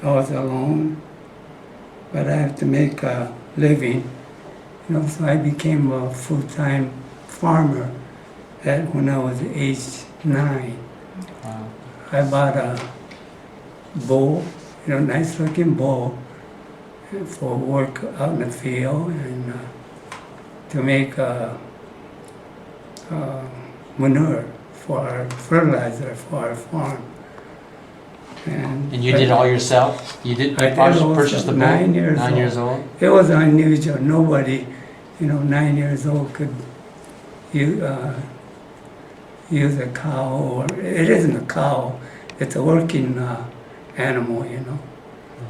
I was alone, but I have to make a living, so I became a full-time farmer when I was age 9. Wow. I bought a bow, nice looking bow for work out in the field and to make manure for our fertilizer for our farm. And you did it all yourself? You did I purchase the bow? 9 years 9 old. years old? It was unusual. Nobody, 9 years old could use a cow, or it isn't a cow, it's a working animal,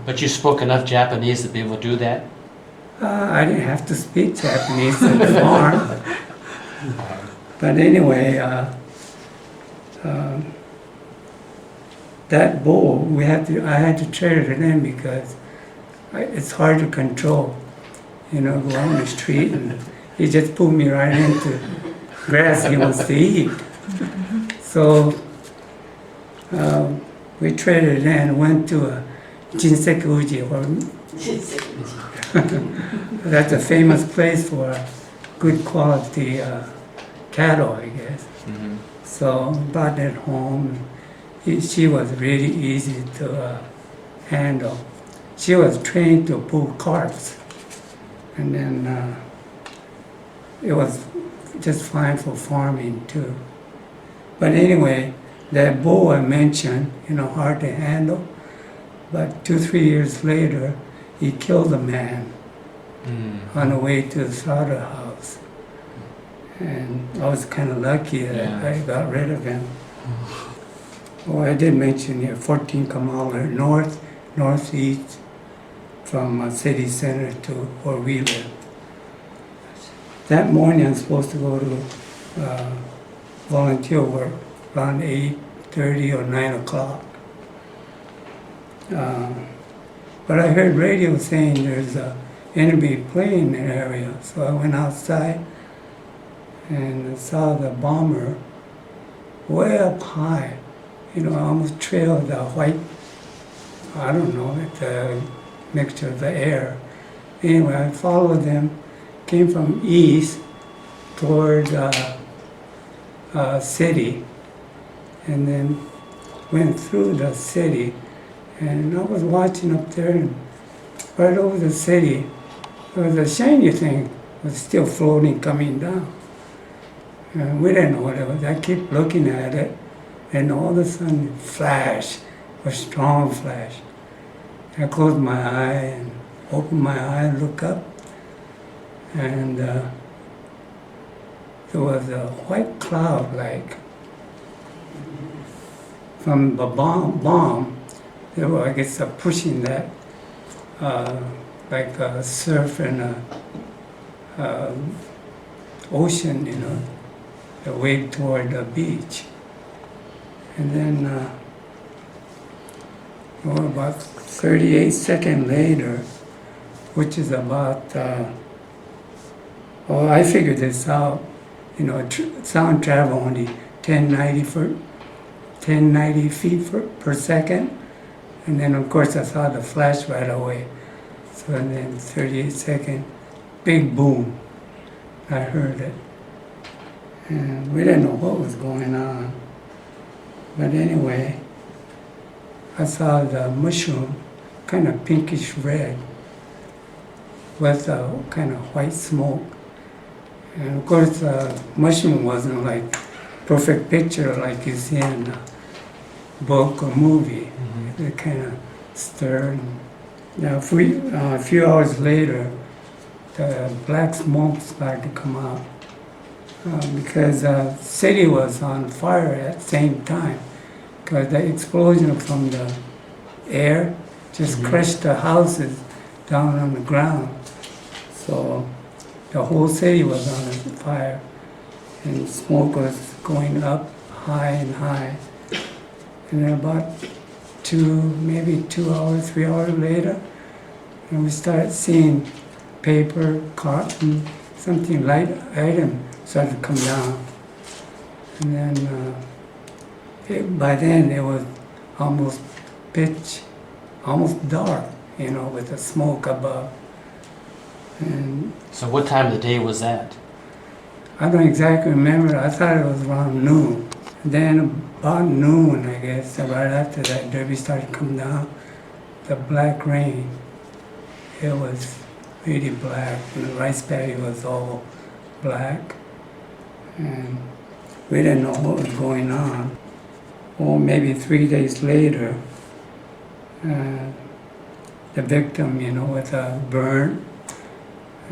But you spoke enough Japanese to be able to do that? I didn't have to speak Japanese at the farm. But anyway, that bull, I had to trade it in because it's hard to control. Go on the street and he just put me right into grass he wants to eat. So we traded it in, went to a Jinseki-uji, that's a famous place for good quality cattle, I guess. Mm-hmm. So brought it home. She was really easy to handle. She was trained to pull carts, and then it was just fine for farming too. But anyway, that bull I mentioned, hard to handle, but 2-3 years later, he killed a man on the way to the slaughterhouse. And I was kind of lucky that I got rid of him. Well, I did mention here, 14 kilometers northeast from city center to where we live. That morning I'm supposed to go to volunteer work around 8:30 or 9 o'clock. But I heard radio saying there's a enemy plane in the area, so I went outside and I saw the bomber way up high. I almost trailed the white, I don't know, the mixture of the air. Anyway, I followed them, came from east toward city, and then went through the city. And I was watching up there, and right over the city, there was a shiny thing was still floating, coming down. And we didn't know what it was. I kept looking at it, and all of a sudden, flash, a strong flash. I closed my eye and opened my eye and looked up, and there was a white cloud, like from the bomb. They were, I guess, pushing that, like a surf in a ocean, the wave toward the beach. And then, about 38 seconds later, which is about, I figured this out, sound travel only 1090 feet per second. And then, of course, I saw the flash right away. So and then 38 seconds, big boom. I heard it. And we didn't know what was going on. But anyway, I saw the mushroom, kind of pinkish red, with a kind of white smoke. And of course, the mushroom wasn't like perfect picture like you see in a book or movie. Mm-hmm. It kind of stirred. Now, a few hours later, the black smoke started to come out because the city was on fire at the same time, because the explosion from the air just crushed the houses down on the ground. So the whole city was on fire, and smoke was going up high and high. And then about 3 hours later, and we started seeing paper, cotton, something light item started to come down. And then by then it was almost pitch almost dark, with the smoke above. And So what time of the day was that? I don't exactly remember. I thought it was around noon. Then about noon, I guess, right after that derby started coming down, the black rain, it was really black, and the rice paddy was all black. And we didn't know what was going on. Well, maybe 3 days later, the victim, with a burn,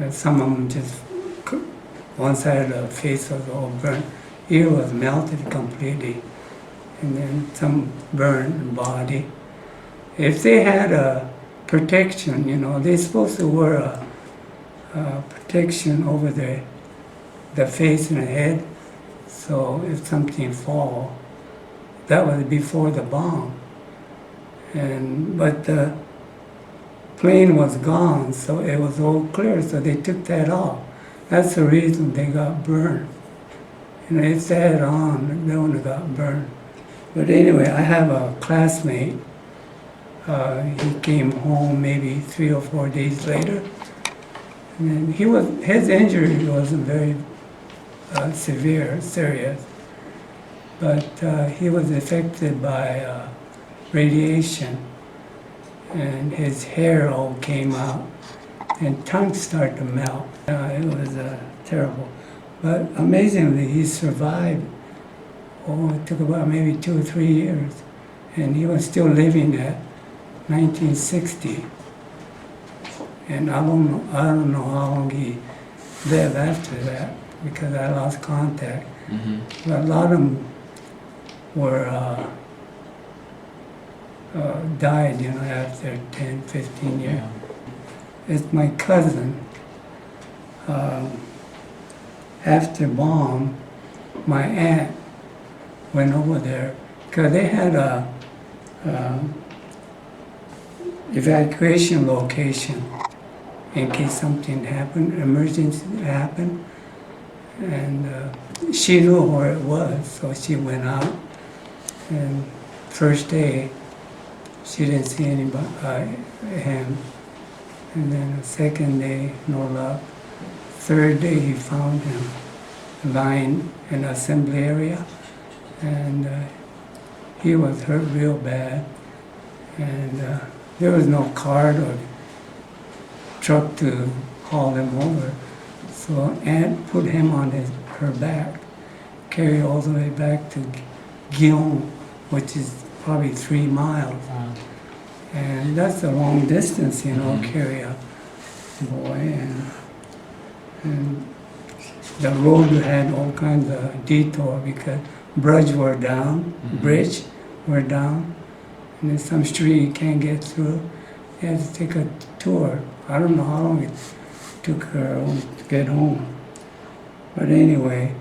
some of them just, one side of the face was all burnt, ear was melted completely, and then some burned body. If they had a protection, they're supposed to wear a protection over the face and the head, so if something fall, that was before the bomb. But the plane was gone, so it was all clear, so they took that off. That's the reason they got burned. If they had on, they wouldn't have got burned. But anyway, I have a classmate. He came home maybe 3 or 4 days later, and his injury wasn't very serious, but he was affected by radiation, and his hair all came out, and tongue started to melt. It was terrible. But amazingly, he survived. It took about maybe 2 or 3 years, and he was still living at 1960. And I don't know how long he lived after that, because I lost contact. Mm-hmm. But a lot of them were died, after 10, 15 years. Yeah. It's my cousin. After bomb, my aunt went over there because they had a evacuation location in case something happened, emergency happened, and she knew where it was, so she went out. And first day, she didn't see anybody, him. And then the second day, no luck. Third day, he found him lying in the assembly area, and he was hurt real bad. And there was no cart or truck to haul him over. So Aunt put him on her back, carried all the way back to Guillaume, which is probably 3 miles. And that's a long distance, carry a boy. And the road had all kinds of detour because bridge were down, and there's some street you can't get through. You had to take a tour. I don't know how long it took her to get home. But anyway,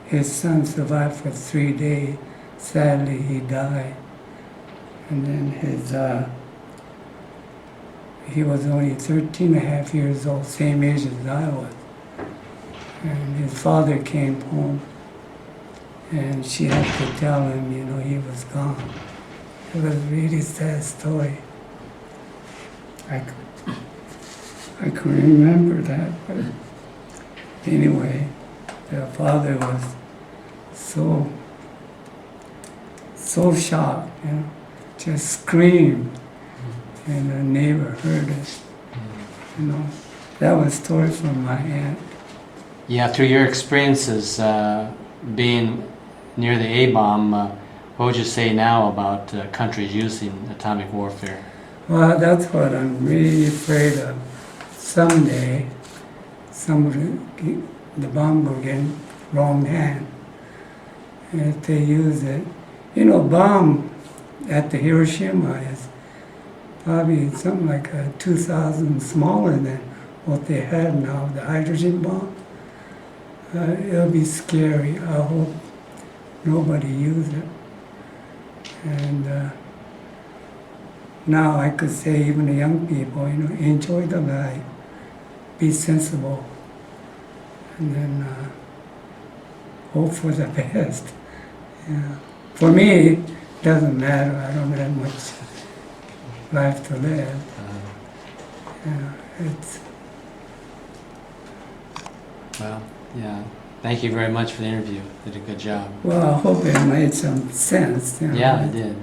his son survived for 3 days. Sadly, he died. And then he was only 13 and a half years old, same age as I was. And his father came home, and she had to tell him, he was gone. It was a really sad story. I can remember that, but anyway, the father was so shocked, just screamed, and the neighbor heard it. That was a story from my aunt. Yeah, through your experiences being near the A-bomb, what would you say now about countries using atomic warfare? Well, that's what I'm really afraid of. Someday, the bomb will get in wrong hand. And if they use it, bomb at the Hiroshima is probably something like 2,000 smaller than what they have now, the hydrogen bomb. It'll be scary. I hope nobody uses it. And now I could say, even the young people, enjoy the life, be sensible, and then hope for the best. Yeah. For me, it doesn't matter. I don't have much life to live. It's Well, yeah. Thank you very much for the interview. Did a good job. well. I hope it made some sense. Yeah, it did.